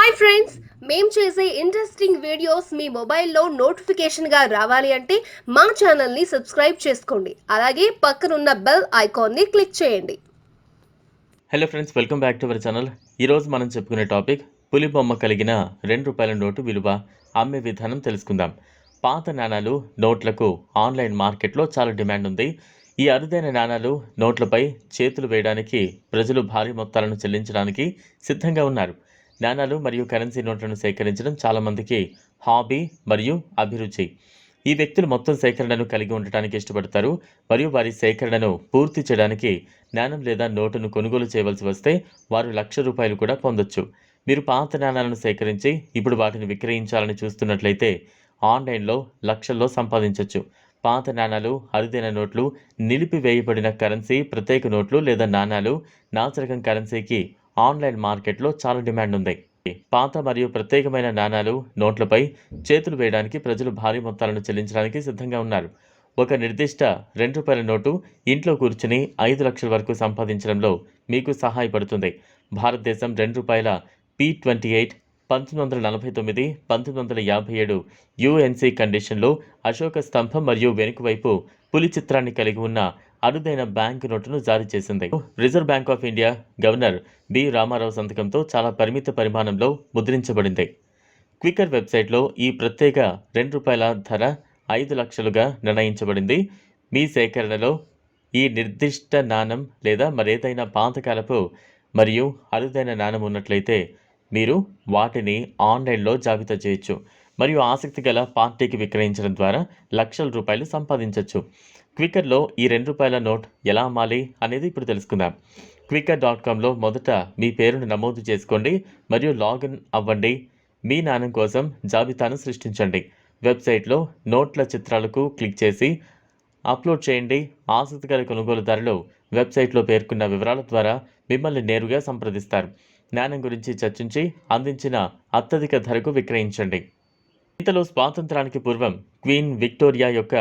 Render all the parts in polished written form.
Hi friends, మేము చేసే interesting videos మీ మొబైల్లో నోటిఫికేషన్గా రావాలి అంటే మా ఛానల్ని సబ్స్క్రైబ్ చేసుకోండి. అలాగే పక్కనున్న బెల్ ఐకాన్ని క్లిక్ చేయండి. Hello friends, welcome back to our channel. ఈరోజు మనం చెప్పుకునే టాపిక్ పులి బొమ్మ కలిగిన ₹2 నోటు విలువ, అమ్మే విధానం తెలుసుకుందాం. పాత నాణాలు, నోట్లకు ఆన్లైన్ మార్కెట్లో చాలా డిమాండ్ ఉంది. ఈ అరుదైన నాణాలు, నోట్లపై చేతులు వేయడానికి ప్రజలు భారీ మొత్తాలను చెల్లించడానికి సిద్ధంగా ఉన్నారు. నాణాలు మరియు కరెన్సీ నోట్లను సేకరించడం చాలామందికి హాబీ మరియు అభిరుచి. ఈ వ్యక్తులు మొత్తం సేకరణను కలిగి ఉండటానికి ఇష్టపడతారు మరియు వారి సేకరణను పూర్తి చేయడానికి నాణం లేదా నోటును కొనుగోలు చేయవలసి వస్తే వారు ₹1,00,000 కూడా పొందొచ్చు. మీరు పాత నాణాలను సేకరించి ఇప్పుడు వాటిని విక్రయించాలని చూస్తున్నట్లయితే ఆన్లైన్లో లక్షల్లో సంపాదించవచ్చు. పాత నాణాలు, అరుదైన నోట్లు, నిలిపివేయబడిన కరెన్సీ, ప్రత్యేక నోట్లు లేదా నాణాలు, నాసిరకం కరెన్సీకి ఆన్లైన్ మార్కెట్లో చాలా డిమాండ్ ఉంది. పాత మరియు ప్రత్యేకమైన నాణాలు, నోట్లపై చేతులు వేయడానికి ప్రజలు భారీ మొత్తాలను చెల్లించడానికి సిద్ధంగా ఉన్నారు. ఒక నిర్దిష్ట ₹2 నోటు ఇంట్లో కూర్చుని 5 లక్షల వరకు సంపాదించడంలో మీకు సహాయపడుతుంది. భారతదేశం ₹2 P28 1949, 1957 యుఎన్సి కండిషన్లో అశోక స్తంభం మరియు వెనుక వైపు పులి చిత్రాన్ని కలిగి ఉన్న అరుదైన బ్యాంకు నోటును జారీ చేసింది. Reserve Bank of India governor B Rama Rao సంతకంతో చాలా పరిమిత పరిమాణంలో ముద్రించబడింది. క్వికర్ వెబ్సైట్లో ఈ ప్రత్యేక ₹2 ధర 5 లక్షలుగా నిర్ణయించబడింది. మీ సేకరణలో ఈ నిర్దిష్ట నాణం లేదా మరేదైనా పాతకాలపు మరియు అరుదైన నాణం ఉన్నట్లయితే మీరు వాటిని ఆన్లైన్లో జాబితా చేయొచ్చు మరియు ఆసక్తి గల పార్టీకి విక్రయించడం ద్వారా ₹1,00,000 సంపాదించవచ్చు. క్వికర్లో ఈ ₹2 నోట్ ఎలా అమ్మాలి అనేది ఇప్పుడు తెలుసుకుందాం. Quikr.comలో మొదట మీ పేరును నమోదు చేసుకోండి మరియు లాగిన్ అవ్వండి. మీ నాణం కోసం జాబితాను సృష్టించండి. వెబ్సైట్లో నోట్ల చిత్రాలకు క్లిక్ చేసి అప్లోడ్ చేయండి. ఆసక్తిగల కొనుగోలుదారులు వెబ్సైట్లో పేర్కొన్న వివరాల ద్వారా మిమ్మల్ని నేరుగా సంప్రదిస్తారు. నాణం గురించి చర్చించి అందించిన అత్యధిక ధరకు విక్రయించండి. ఇంతలో స్వాతంత్రానికి పూర్వం క్వీన్ విక్టోరియా యొక్క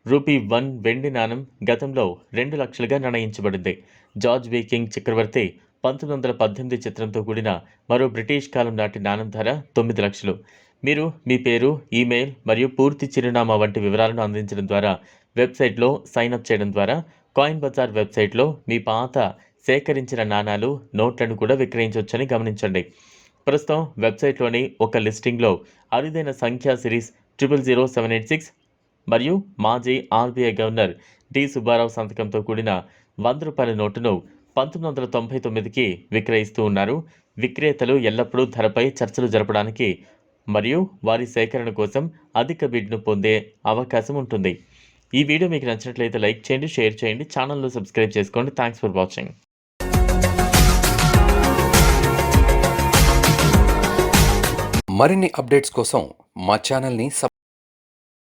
₹1 వెండి నాణం గతంలో 2 లక్షలుగా నిర్ణయించబడింది. జార్జ్ వి కింగ్ చక్రవర్తి 1918 చిత్రంతో కూడిన మరో బ్రిటిష్ కాలం నాటి నాణం ధర 9 లక్షలు. మీరు మీ పేరు, ఈమెయిల్ మరియు పూర్తి చిరునామా వంటి వివరాలను అందించడం ద్వారా వెబ్సైట్లో సైన్అప్ చేయడం ద్వారా కాయిన్ బజార్ వెబ్సైట్లో మీ పాత సేకరించిన నాణాలు, నోట్లను కూడా విక్రయించవచ్చని గమనించండి. ప్రస్తుతం వెబ్సైట్లోని ఒక లిస్టింగ్లో అరుదైన సంఖ్యా సిరీస్ 000786 మరియు మాజీ ఆర్బీఐ గవర్నర్ డి సుబ్బారావు సంతకంతో కూడిన ₹100 నోటును 1999కి విక్రయిస్తూ ఉన్నారు. విక్రేతలు ఎల్లప్పుడూ ధరపై చర్చలు జరపడానికి మరియు వారి సేకరణ కోసం అధిక బిడ్ను పొందే అవకాశం ఉంటుంది. ఈ వీడియో మీకు నచ్చినట్లయితే లైక్ చేయండి, షేర్ చేయండి, ఛానల్ను సబ్స్క్రైబ్ చేసుకోండి. Thanks for watching. మరిన్ని అప్డేట్స్ కోసం మా ఛానల్ని